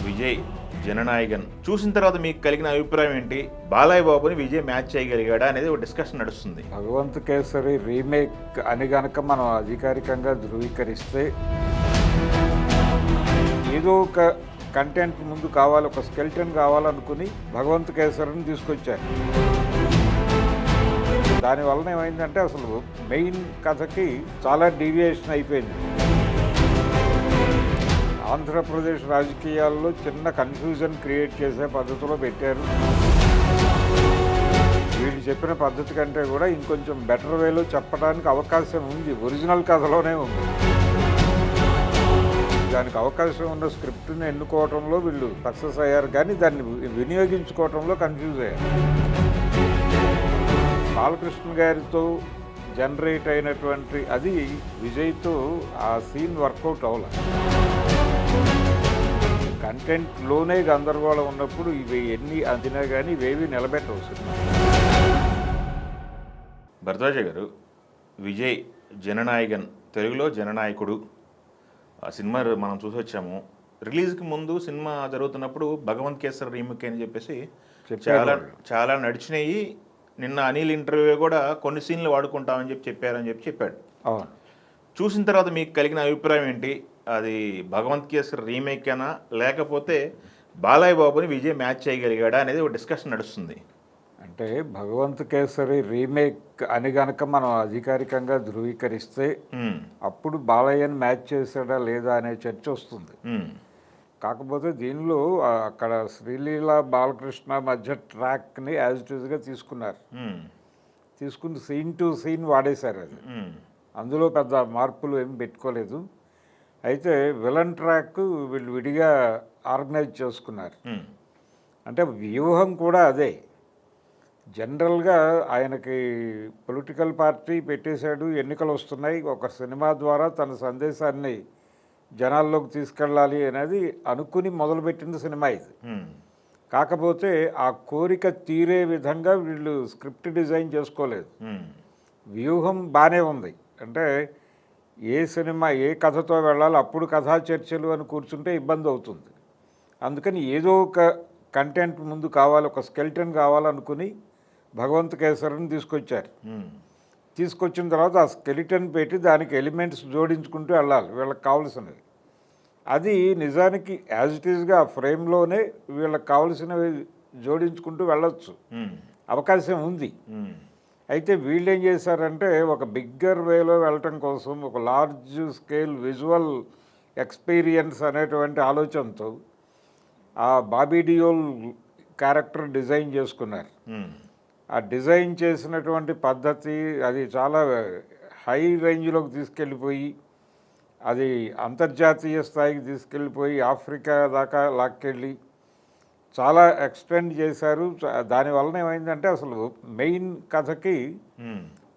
విజయ్ జననాయకన్ చూసిన తర్వాత మీకు కలిగిన అభిప్రాయం ఏంటి? బాలయ్య బాబుని విజయ్ మ్యాచ్ చేయగలిగాడా అనేది ఒక డిస్కషన్ నడుస్తుంది. భగవంత్ కేసరి రీమేక్ అని గనక మనం అధికారికంగా ధృవీకరిస్తే ఏదో ఒక కంటెంట్ ముందు కావాలి, ఒక స్కెల్టన్ కావాలనుకుని భగవంత్ కేసరిని తీసుకొచ్చారు. దానివల్ల ఏమైందంటే అసలు మెయిన్ కథకి చాలా డీవియేషన్ అయిపోయింది. ఆంధ్రప్రదేశ్ రాజకీయాల్లో చిన్న కన్ఫ్యూజన్ క్రియేట్ చేసే పద్ధతిలో పెట్టారు. వీళ్ళు చెప్పిన పద్ధతి కంటే కూడా ఇంకొంచెం బెటర్ వేలో చెప్పడానికి అవకాశం ఉంది, ఒరిజినల్ కథలోనే ఉంది. దానికి అవకాశం ఉన్న స్క్రిప్ట్ని ఎన్నుకోవడంలో వీళ్ళు సక్సెస్ అయ్యారు, కానీ దాన్ని వినియోగించుకోవడంలో కన్ఫ్యూజ్ అయ్యారు. బాలకృష్ణ గారితో జనరేట్ అయినటువంటి అది విజయ్తో ఆ సీన్ వర్కౌట్ అవ్వాలి. కంటెంట్లోనే గందరగోళం ఉన్నప్పుడు ఇవి ఎన్ని అందినా కానీ ఇవేవి నిలబెట్టవలసింది. భరద్వాజ గారు, విజయ్ జననాయకన్ తెలుగులో జననాయకుడు ఆ సినిమా మనం చూసి వచ్చాము. రిలీజ్కి ముందు సినిమా జరుగుతున్నప్పుడు భగవంత్ కేసరి రీమేక్ అని చెప్పేసి చాలా నడిచినాయి. నిన్న అనిల్ ఇంటర్వ్యూ కూడా కొన్ని సీన్లు వాడుకుంటామని చెప్పారని చెప్పాడు. చూసిన తర్వాత మీకు కలిగిన అభిప్రాయం ఏంటి? అది భగవంత్ కేసరి రీమేక్ అయినా లేకపోతే బాలయ్య బాబుని విజయ్ మ్యాచ్ చేయగలిగాడా అనేది ఒక డిస్కషన్ నడుస్తుంది. అంటే భగవంత్ కేసరి రీమేక్ అని గనక మనం అధికారికంగా ధృవీకరిస్తే అప్పుడు బాలయ్యని మ్యాచ్ చేశాడా లేదా అనే చర్చ వస్తుంది. కాకపోతే దీనిలో అక్కడ శ్రీలీల బాలకృష్ణ మధ్య ట్రాక్ని యాజ్ ఇట్ ఈజ్గా తీసుకున్నారు. తీసుకుని సీన్ టు సీన్ వాడేశారు. అది అందులో పెద్ద మార్పులు ఏమి పెట్టుకోలేదు. అయితే విలన్ ట్రాక్ వీళ్ళు విడిగా ఆర్గనైజ్ చేసుకున్నారు. అంటే వ్యూహం కూడా అదే. జనరల్గా ఆయనకి పొలిటికల్ పార్టీ పెట్టేశాడు, ఎన్నికలు వస్తున్నాయి, ఒక సినిమా ద్వారా తన సందేశాన్ని జనాల్లోకి తీసుకెళ్ళాలి అనేది అనుకుని మొదలుపెట్టిన సినిమా ఇది. కాకపోతే ఆ కోరిక తీరే విధంగా వీళ్ళు స్క్రిప్ట్ డిజైన్ చేసుకోలేదు. వ్యూహం బాగానే ఉంది. అంటే ఏ సినిమా ఏ కథతో వెళ్ళాలి, అప్పుడు కథా చర్చలు అని కూర్చుంటే ఇబ్బంది అవుతుంది. అందుకని ఏదో ఒక కంటెంట్ ముందు కావాలి, ఒక స్కెల్టన్ కావాలనుకుని భగవంత్ కేసరిని తీసుకొచ్చారు. తీసుకొచ్చిన తర్వాత ఆ స్కెలిటన్ పెట్టి దానికి ఎలిమెంట్స్ జోడించుకుంటూ వెళ్ళాలి వీళ్ళకి కావాల్సినవి. అది నిజానికి యాజ్ ఇట్ ఈజ్గా ఆ ఫ్రేమ్లోనే వీళ్ళకి కావాల్సినవి జోడించుకుంటూ వెళ్ళొచ్చు, అవకాశం ఉంది. అయితే వీళ్ళు ఏం చేశారంటే ఒక బిగ్గర్ వేలో వెళ్ళటం కోసం ఒక లార్జ్ స్కేల్ విజువల్ ఎక్స్పీరియన్స్ అనేటువంటి ఆలోచనతో ఆ బాబీ డియోల్ క్యారెక్టర్ డిజైన్ చేసుకున్నారు. ఆ డిజైన్ చేసినటువంటి పద్ధతి అది చాలా హై రేంజ్లోకి తీసుకెళ్ళిపోయి అది అంతర్జాతీయ స్థాయికి తీసుకెళ్ళిపోయి ఆఫ్రికా దాకా లాక్కెళ్ళి చాలా ఎక్స్టెండ్ చేశారు. దానివల్ల ఏమైందంటే అసలు మెయిన్ కథకి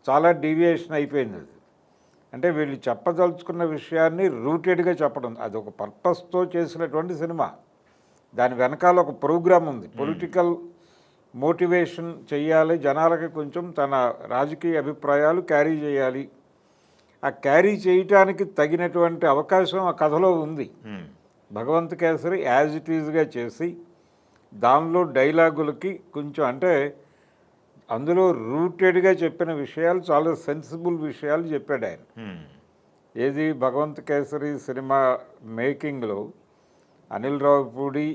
చాలా డీవియేషన్ అయిపోయింది. అది అంటే వీళ్ళు చెప్పదలుచుకున్న విషయాన్ని రూటెడ్గా చెప్పడం, అది ఒక పర్పస్తో చేసినటువంటి సినిమా. దాని వెనకాల ఒక ప్రోగ్రామ్ ఉంది, పొలిటికల్ మోటివేషన్ చెయ్యాలి, జనాలకి కొంచెం తన రాజకీయ అభిప్రాయాలు క్యారీ చేయాలి. ఆ క్యారీ చేయటానికి తగినటువంటి అవకాశం ఆ కథలో ఉంది. భగవంత్ కేసరి యాజ్ ఇట్ ఈజ్గా చేసి దానిలో డైలాగులకి కొంచెం అంటే అందులో రూటెడ్గా చెప్పిన విషయాలు చాలా సెన్సిబుల్ విషయాలు చెప్పాడు ఆయన. ఏది భగవంత్ కేసరి సినిమా మేకింగ్లో అనిల్ రావిపూడి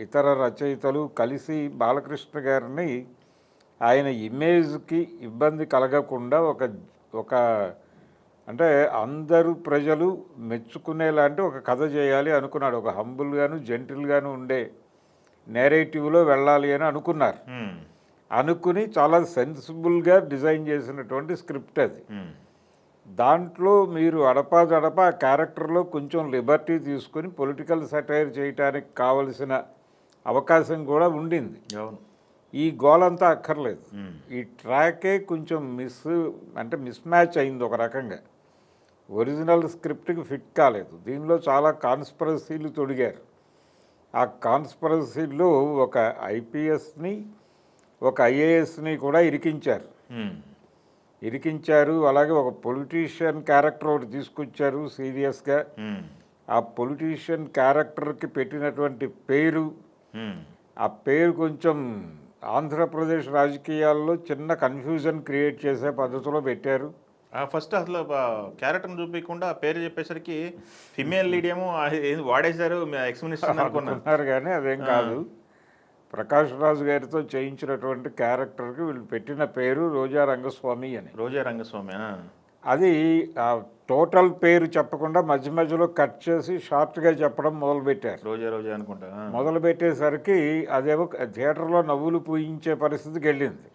ఇతర రచయితలు కలిసి బాలకృష్ణ గారిని ఆయన ఇమేజ్కి ఇబ్బంది కలగకుండా ఒక అంటే అందరూ ప్రజలు మెచ్చుకునేలాంటి ఒక కథ చేయాలి అనుకున్నాడు. ఒక హంబుల్గాను జెంటిల్గాను ఉండే నేరేటివ్లో వెళ్ళాలి అని అనుకున్నారు. అనుకుని చాలా సెన్సిబుల్గా డిజైన్ చేసినటువంటి స్క్రిప్ట్ అది. దాంట్లో మీరు అడపాదడప ఆ క్యారెక్టర్లో కొంచెం లిబర్టీ తీసుకొని పొలిటికల్ సటైర్ చేయటానికి కావలసిన అవకాశం కూడా ఉండింది. ఈ గోల్ అంతా అక్కర్లేదు. ఈ ట్రాకే కొంచెం మిస్ మ్యాచ్ అయింది ఒక రకంగా. ఒరిజినల్ స్క్రిప్ట్కి ఫిట్ కాలేదు. దీనిలో చాలా కాన్స్పిరసీలు తొడిగారు. ఆ కాన్స్పిరసీలో ఒక ఐపీఎస్ని ఒక ఐఏఎస్ని కూడా ఇరికించారు. అలాగే ఒక పొలిటీషియన్ క్యారెక్టర్ ఒకటి తీసుకొచ్చారు సీరియస్గా. ఆ పొలిటీషియన్ క్యారెక్టర్కి పెట్టినటువంటి పేరు, ఉమ్. ఆ పేరు కొంచెం ఆంధ్రప్రదేశ్ రాజకీయాల్లో చిన్న కన్ఫ్యూజన్ క్రియేట్ చేసే పద్ధతిలో పెట్టారు. ఫస్ట్ అసలు క్యారెక్టర్ని చూపించకుండా ఆ పేరు చెప్పేసరికి ఫిమేల్ లీడ్ ఏమో ఏది వాడేశారు ఎక్స్ మినిస్టర్ అనుకున్నాను. అనుకున్నారు కానీ అదేం కాదు. ప్రకాష్ రాజు గారితో చేయించినటువంటి క్యారెక్టర్కి వీళ్ళు పెట్టిన పేరు రోజా రంగస్వామి అని. రోజా రంగస్వామి. అది ఆ టోటల్ పేరు చెప్పకుండా మధ్య మధ్యలో కట్ చేసి షార్ట్గా చెప్పడం మొదలుపెట్టారు. రోజా రోజా అనుకుంటా. మొదలుపెట్టేసరికి అదేమో థియేటర్లో నవ్వులు పూయించే పరిస్థితికి వెళ్ళింది.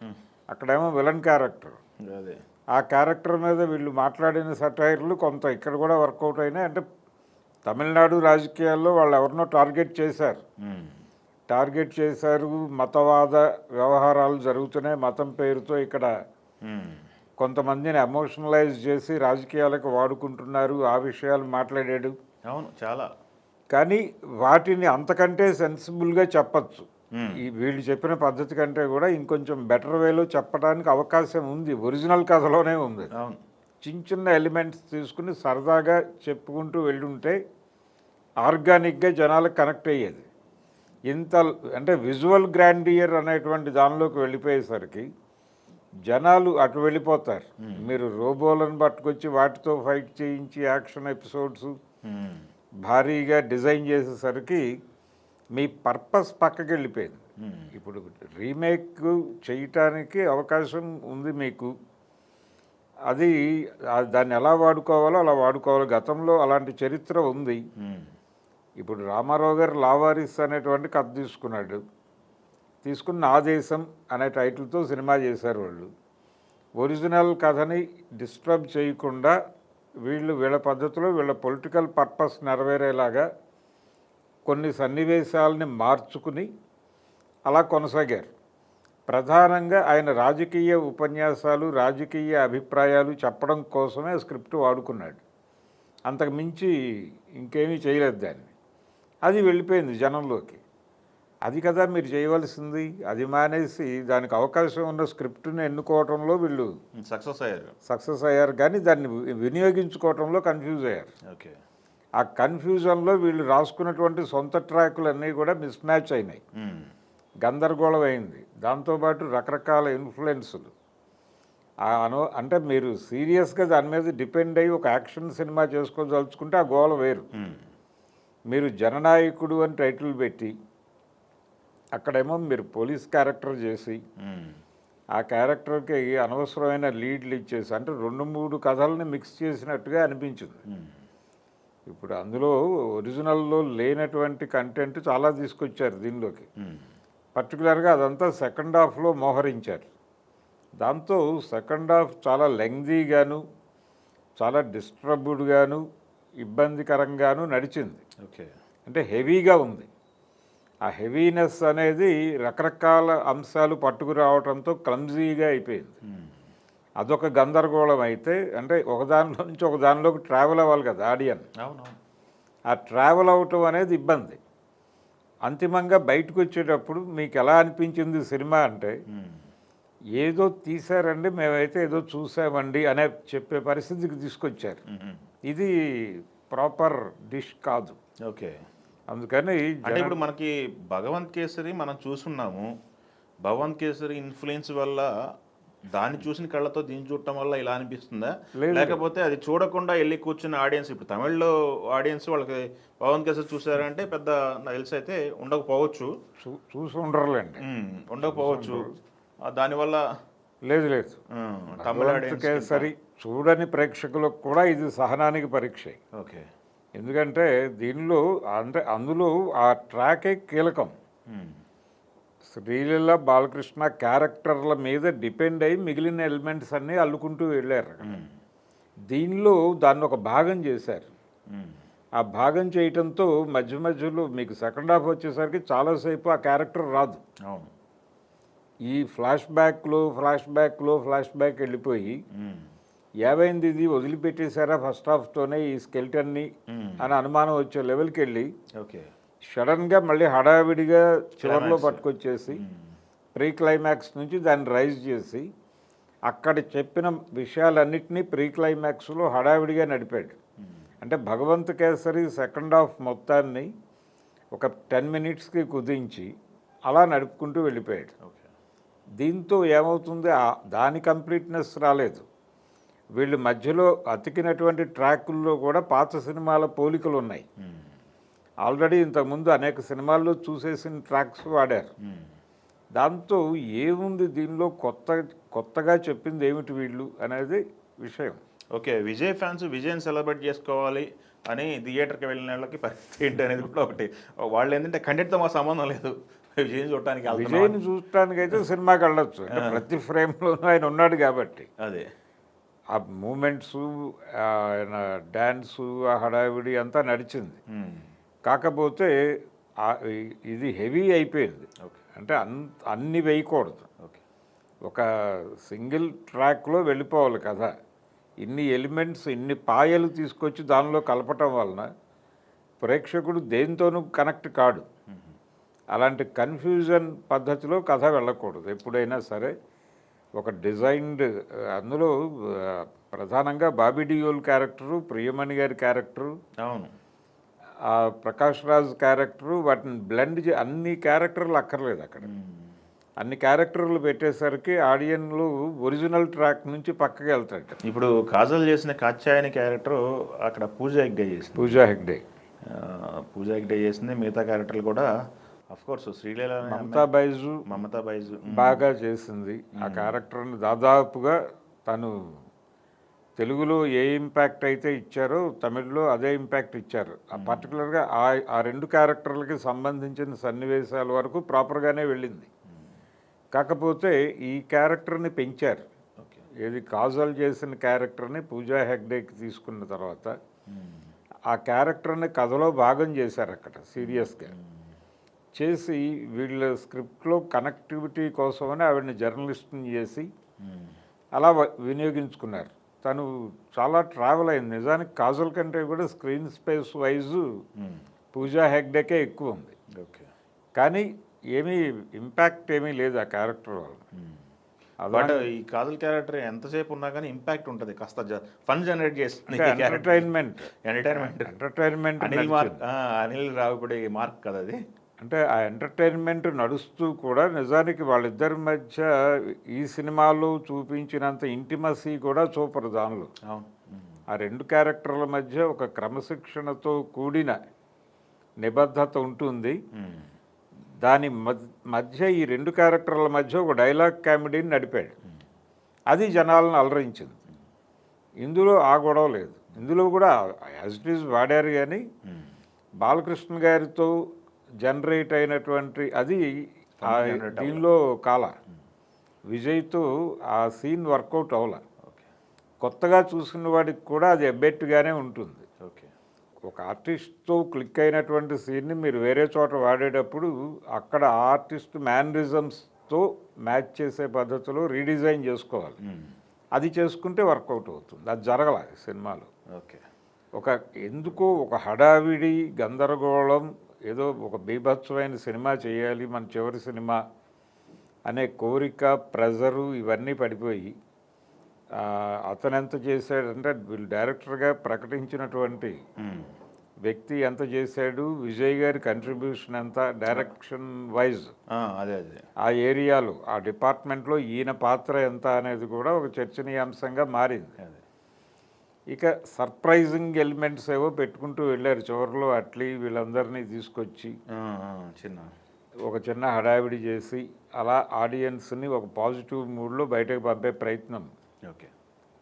అక్కడేమో విలన్ క్యారెక్టర్. అదే ఆ క్యారెక్టర్ మీద వీళ్ళు మాట్లాడిన సటైర్లు కొంత ఇక్కడ కూడా వర్కౌట్ అయినాయి. అంటే తమిళనాడు రాజకీయాల్లో వాళ్ళు ఎవరినో టార్గెట్ చేశారు. మతవాద వ్యవహారాలు జరుగుతున్నాయి, మతం పేరుతో ఇక్కడ కొంతమందిని ఎమోషనలైజ్ చేసి రాజకీయాలకు వాడుకుంటున్నారు, ఆ విషయాలు మాట్లాడాడు. అవును, చాలా. కానీ వాటిని అంతకంటే సెన్సిబుల్గా చెప్పచ్చు. ఈ వీళ్ళు చెప్పిన పద్ధతి కంటే కూడా ఇంకొంచెం బెటర్ వేలో చెప్పడానికి అవకాశం ఉంది. ఒరిజినల్ కథలోనే ఉంది. అవును, చిన్న చిన్న ఎలిమెంట్స్ తీసుకుని సరదాగా చెప్పుకుంటూ వెళ్ళుంటే ఆర్గానిక్గా జనాలకు కనెక్ట్ అయ్యేది. ఇంత అంటే విజువల్ గ్రాండియర్ అనేటువంటి దానిలోకి వెళ్ళిపోయేసరికి జనాలు అటు వెళ్ళిపోతారు. మీరు రోబోలను పట్టుకొచ్చి వాటితో ఫైట్ చేయించి యాక్షన్ ఎపిసోడ్స్ భారీగా డిజైన్ చేసేసరికి మీ పర్పస్ పక్కకి వెళ్ళిపోయింది. ఇప్పుడు రీమేక్ చేయటానికి అవకాశం ఉంది మీకు. అది దాన్ని ఎలా వాడుకోవాలో అలా వాడుకోవాలి. గతంలో అలాంటి చరిత్ర ఉంది. ఇప్పుడు రామారావు గారు లావారిస్ అనేటువంటి కథ తీసుకుని ఆదేశం అనే టైటిల్తో సినిమా చేశారు. వాళ్ళు ఒరిజినల్ కథని డిస్టర్బ్ చేయకుండా వీళ్ళ పద్ధతిలో వీళ్ళ పొలిటికల్ పర్పస్ నెరవేరేలాగా కొన్ని సన్నివేశాలని మార్చుకుని అలా కొనసాగారు. ప్రధానంగా ఆయన రాజకీయ ఉపన్యాసాలు, రాజకీయ అభిప్రాయాలు చెప్పడం కోసమే స్క్రిప్ట్ వాడుకున్నాడు. అంతకు మించి ఇంకేమీ చేయలేదు దాన్ని. అది వెళ్ళిపోయింది జనంలోకి. అది కదా మీరు చేయవలసింది. అది మానేసి దానికి అవకాశం ఉన్న స్క్రిప్ట్ని ఎన్నుకోవటంలో వీళ్ళు సక్సెస్ అయ్యారు కానీ దాన్ని వినియోగించుకోవటంలో కన్ఫ్యూజ్ అయ్యారు. ఓకే. ఆ కన్ఫ్యూజన్లో వీళ్ళు రాసుకున్నటువంటి సొంత ట్రాకులన్నీ కూడా మిస్ మ్యాచ్ అయినాయి, గందరగోళం అయింది. దాంతోపాటు రకరకాల ఇన్ఫ్లుయెన్సులు. అంటే మీరు సీరియస్గా దాని మీద డిపెండ్ అయ్యి ఒక యాక్షన్ సినిమా చేసుకోదలుచుకుంటే ఆ గోల వేరు. మీరు జననాయకుడు అని టైటిల్ పెట్టి అక్కడేమో మీరు పోలీస్ క్యారెక్టర్ చేసి ఆ క్యారెక్టర్కి అనవసరమైన లీడ్లు ఇచ్చేసి అంటే 2-3 కథల్ని మిక్స్ చేసినట్టుగా అనిపించింది. ఇప్పుడు అందులో ఒరిజినల్లో లేనటువంటి కంటెంట్ చాలా తీసుకొచ్చారు దీనిలోకి. పర్టికులర్గా అదంతా సెకండ్ హాఫ్లో మోహరించారు. దాంతో సెకండ్ హాఫ్ చాలా లెంగ్దీగాను, చాలా డిస్టర్బ్డ్గాను, ఇబ్బందికరంగాను నడిచింది. ఓకే. అంటే హెవీగా ఉంది. ఆ హెవీనెస్ అనేది రకరకాల అంశాలు పట్టుకురావడంతో క్లమ్జీగా అయిపోయింది. అదొక గందరగోళం అయితే అంటే ఒకదానిలో నుంచి ఒక దానిలోకి ట్రావెల్ అవ్వాలి కదా ఆడియన్స్. ఆ ట్రావెల్ అవటం అనేది ఇబ్బంది. అంతిమంగా బయటకు వచ్చేటప్పుడు మీకు ఎలా అనిపించింది సినిమా అంటే ఏదో తీశారండి, మేమైతే ఏదో చూసామండి అనే చెప్పే పరిస్థితికి తీసుకొచ్చారు. ఇది ప్రాపర్ డిష్ కాదు. ఓకే. అందుకని అంటే ఇప్పుడు మనకి భగవంత్ కేసరి మనం చూస్తున్నాము. భగవంత్ కేసరి ఇన్ఫ్లుయెన్స్ వల్ల దాన్ని చూసిన కళ్ళతో దీన్ని చూడటం వల్ల ఇలా అనిపిస్తుందా, లేకపోతే అది చూడకుండా వెళ్ళి కూర్చున్న ఆడియన్స్, ఇప్పుడు తమిళ్లో ఆడియన్స్ వాళ్ళకి భగవంత్ కేసరి చూసారంటే పెద్ద తెలిసి అయితే ఉండకపోవచ్చు, చూసి ఉండరులేండి, ఉండకపోవచ్చు. దానివల్ల లేదు తమిళ కేసరి చూడని ప్రేక్షకులకు కూడా ఇది సహనానికి పరీక్ష. ఓకే. ఎందుకంటే దీనిలో అంటే అందులో ఆ ట్రాకే కీలకం. శ్రీలీల బాలకృష్ణ క్యారెక్టర్ల మీద డిపెండ్ అయ్యి మిగిలిన ఎలిమెంట్స్ అన్నీ అల్లుకుంటూ వెళ్ళారు. దీనిలో దాన్ని ఒక భాగం చేశారు. ఆ భాగం చేయటంతో మధ్య మధ్యలో మీకు సెకండ్ హాఫ్ వచ్చేసరికి చాలాసేపు ఆ క్యారెక్టర్ రాదు. అవును. ఈ ఫ్లాష్ బ్యాక్ వెళ్ళిపోయి ఏమైంది ఇది వదిలిపెట్టేశారా ఫస్ట్ హాఫ్తోనే ఈ స్కెల్టన్ని అని అనుమానం వచ్చే లెవెల్కి వెళ్ళి సడన్గా మళ్ళీ హడావిడిగా చివరిలో పట్టుకొచ్చేసి ప్రీ క్లైమాక్స్ నుంచి దాన్ని రైజ్ చేసి అక్కడ చెప్పిన విషయాలన్నింటినీ ప్రీ క్లైమాక్స్లో హడావిడిగా నడిపాడు. అంటే భగవంత్ కేసరి సెకండ్ హాఫ్ మొత్తాన్ని ఒక 10 మినిట్స్కి కుదించి అలా నడుపుకుంటూ వెళ్ళిపోయాడు. ఓకే. దీంతో ఏమవుతుంది, దాని కంప్లీట్నెస్ రాలేదు. వీళ్ళు మధ్యలో అతికినటువంటి ట్రాకుల్లో కూడా పాత సినిమాల పోలికలు ఉన్నాయి. ఆల్రెడీ ఇంతకుముందు అనేక సినిమాల్లో చూసేసిన ట్రాక్స్ వాడారు. దాంతో ఏముంది దీనిలో కొత్తగా చెప్పింది ఏమిటి వీళ్ళు అనేది విషయం. ఓకే, విజయ్ ఫ్యాన్స్ విజయ్ని సెలబ్రేట్ చేసుకోవాలి అని థియేటర్కి వెళ్ళిన వాళ్ళకి పరిస్థితి ఏంటి అనేది కూడా ఒకటి. వాళ్ళు ఏంటంటే కంటెంట్తో మా సంబంధం లేదు, విజయ్ని చూడటానికి విజయ్ని చూడటానికి అయితే సినిమాకి వెళ్ళొచ్చు. అంటే ప్రతి ఫ్రేమ్లోనూ ఆయన ఉన్నాడు కాబట్టి అదే ఆ మూమెంట్స్, ఆయన డ్యాన్సు, ఆ హడావిడి అంతా నడిచింది. కాకపోతే ఇది హెవీ అయిపోయింది. అంటే అన్ని వేయకూడదు. ఓకే, ఒక సింగిల్ ట్రాక్లో వెళ్ళిపోవాలి కదా. ఇన్ని ఎలిమెంట్స్, ఇన్ని పాయలు తీసుకొచ్చి దానిలో కలపటం వలన ప్రేక్షకుడు దేనితోనూ కనెక్ట్ కాడు. అలాంటి కన్ఫ్యూజన్ పద్ధతిలో కథ వెళ్ళకూడదు ఎప్పుడైనా సరే. ఒక డిజైన్డ్, అందులో ప్రధానంగా బాబీ డియోల్ క్యారెక్టరు, ప్రియమణి గారి క్యారెక్టరు, అవును, ప్రకాష్ రాజ్ క్యారెక్టరు, వాటిని బ్లెండ్ అన్ని క్యారెక్టర్లు అక్కర్లేదు అక్కడ. అన్ని క్యారెక్టర్లు పెట్టేసరికి ఆడియన్లు ఒరిజినల్ ట్రాక్ నుంచి పక్కకి వెళ్తాడు. ఇప్పుడు కాజల్ చేసిన కాత్యాయని క్యారెక్టర్ అక్కడ పూజా హెగ్డే చేసింది. పూజా హెగ్డే చేసింది. మిగతా క్యారెక్టర్లు కూడా అఫ్కోర్స్ శ్రీలీల, మమతా బైజు బాగా చేసింది. ఆ క్యారెక్టర్ని దాదాపుగా తను తెలుగులో ఏ ఇంపాక్ట్ అయితే ఇచ్చారో తమిళ్లో అదే ఇంపాక్ట్ ఇచ్చారు. పర్టికులర్గా ఆ రెండు క్యారెక్టర్లకి సంబంధించిన సన్నివేశాల వరకు ప్రాపర్గానే వెళ్ళింది. కాకపోతే ఈ క్యారెక్టర్ని పెంచారు. ఏది కాజల్ చేసిన క్యారెక్టర్ని పూజా హెగ్డేకి తీసుకున్న తర్వాత ఆ క్యారెక్టర్ని కథలో భాగం చేశారు అక్కడ సీరియస్గా చేసి. వీళ్ళ స్క్రిప్ట్లో కనెక్టివిటీ కోసమని ఆవిడని జర్నలిస్ట్ని చేసి అలా వినియోగించుకున్నారు. తను చాలా ట్రావెల్ అయింది. నిజానికి కాజల్ కంటే కూడా స్క్రీన్ స్పేస్ వైజు పూజా హెగ్డేకే ఎక్కువ ఉంది. ఓకే, కానీ ఏమీ ఇంపాక్ట్ ఏమీ లేదు ఆ క్యారెక్టర్ వల్ల. బట్ ఈ కాజల్ క్యారెక్టర్ ఎంతసేపు ఉన్నా కానీ ఇంపాక్ట్ ఉంటుంది, కాస్త ఫన్ జనరేట్ చేస్తుంది. ఎంటర్టైన్మెంట్ అనిల్ రావిపూడి మార్క్ కదా అది. అంటే ఆ ఎంటర్టైన్మెంట్ నడుస్తూ కూడా నిజానికి వాళ్ళిద్దరి మధ్య ఈ సినిమాలో చూపించినంత ఇంటిమసీ కూడా చూపరు దానిలో. ఆ రెండు క్యారెక్టర్ల మధ్య ఒక క్రమశిక్షణతో కూడిన నిబద్ధత ఉంటుంది. దాని మధ్య ఈ రెండు క్యారెక్టర్ల మధ్య ఒక డైలాగ్ కామెడీని నడిపాడు. అది జనాలను అలరించింది. ఇందులో ఆ గొడవ లేదు. ఇందులో కూడా యాజ్ ఇట్ ఈజ్ వాడారు, కానీ బాలకృష్ణ గారితో జనరేట్ అయినటువంటి అది దీనిలో విజయ్తో ఆ సీన్ వర్కౌట్ అవ్వాల. కొత్తగా చూసిన వాడికి కూడా అది ఎబ్బెట్టుగానే ఉంటుంది. ఒక ఆర్టిస్ట్తో క్లిక్ అయినటువంటి సీన్ని మీరు వేరే చోట వాడేటప్పుడు అక్కడ ఆర్టిస్ట్ మ్యానరిజమ్స్తో మ్యాచ్ చేసే పద్ధతిలో రీడిజైన్ చేసుకోవాలి. అది చేసుకుంటే వర్కౌట్ అవుతుంది. అది జరగల సినిమాలో. ఎందుకో ఒక హడావిడి, గందరగోళం, ఏదో ఒక బీభత్సమైన సినిమా చేయాలి మన చివరి సినిమా అనే కోరిక, ప్రెజరు ఇవన్నీ పడిపోయి అతను ఎంత చేశాడంటే వీళ్ళు డైరెక్టర్గా ప్రకటించినటువంటి వ్యక్తి ఎంత చేశాడు, విజయ్ గారి కంట్రిబ్యూషన్ ఎంత, డైరెక్షన్ వైజ్ ఆ ఏరియాలో ఆ డిపార్ట్మెంట్లో ఈయన పాత్ర ఎంత అనేది కూడా ఒక చర్చనీయాంశంగా మారింది. ఇక సర్ప్రైజింగ్ ఎలిమెంట్స్ ఏవో పెట్టుకుంటూ వెళ్ళారు చివరిలో. అట్లీ వీళ్ళందరినీ తీసుకొచ్చి ఒక చిన్న హడావిడి చేసి అలా ఆడియన్స్ని ఒక పాజిటివ్ మూడ్లో బయటకు పంపే ప్రయత్నం.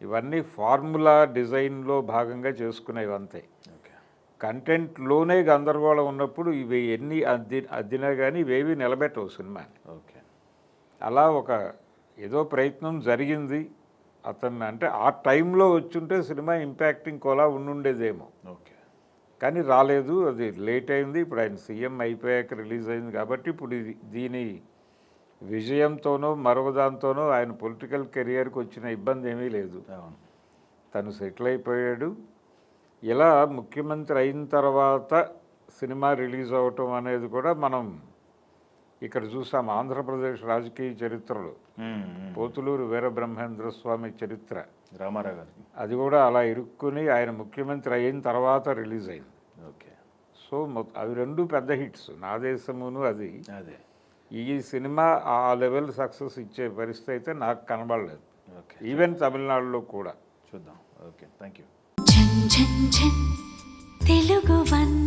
ఇవన్నీ ఫార్ములా డిజైన్లో భాగంగా చేసుకునేవి అంతే. కంటెంట్లోనే గందరగోళం ఉన్నప్పుడు ఇవి ఎన్ని అద్దినా కానీ ఇవేవి నిలబెట్టవు సినిమాని. అలా ఒక ఏదో ప్రయత్నం జరిగింది అతను. అంటే ఆ టైంలో వచ్చుంటే సినిమా ఇంపాక్ట్ ఇంకోలా ఉండుండేదేమో, కానీ రాలేదు. అది లేట్ అయింది. ఇప్పుడు ఆయన సీఎం అయిపోయాక రిలీజ్ అయింది కాబట్టి ఇప్పుడు దీని విజయంతోనో మరొకదాంతోనో ఆయన పొలిటికల్ కెరియర్కి వచ్చిన ఇబ్బంది ఏమీ లేదు. తను సెటిల్ అయిపోయాడు. ఇలా ముఖ్యమంత్రి అయిన తర్వాత సినిమా రిలీజ్ అవ్వటం అనేది కూడా మనం ఇక్కడ చూసాం ఆంధ్రప్రదేశ్ రాజకీయ చరిత్రలో పోతులూరు వీరబ్రహ్మేంద్ర స్వామి చరిత్ర, రామారావు గారికి. అది కూడా అలా ఇరుక్కుని ఆయన ముఖ్యమంత్రి అయిన తర్వాత రిలీజ్ అయింది. ఓకే. సో అవి రెండు పెద్ద హిట్స్, నా దేశమును అది. అదే ఈ సినిమా ఆ లెవెల్ సక్సెస్ ఇచ్చే పరిస్థితి అయితే నాకు కనబడలేదు, ఓకే. ఈవెన్ తమిళనాడులో కూడా. చూద్దాం. Okay, thank you. ఝన్ ఝన్ ఝన్ తెలుగు వన్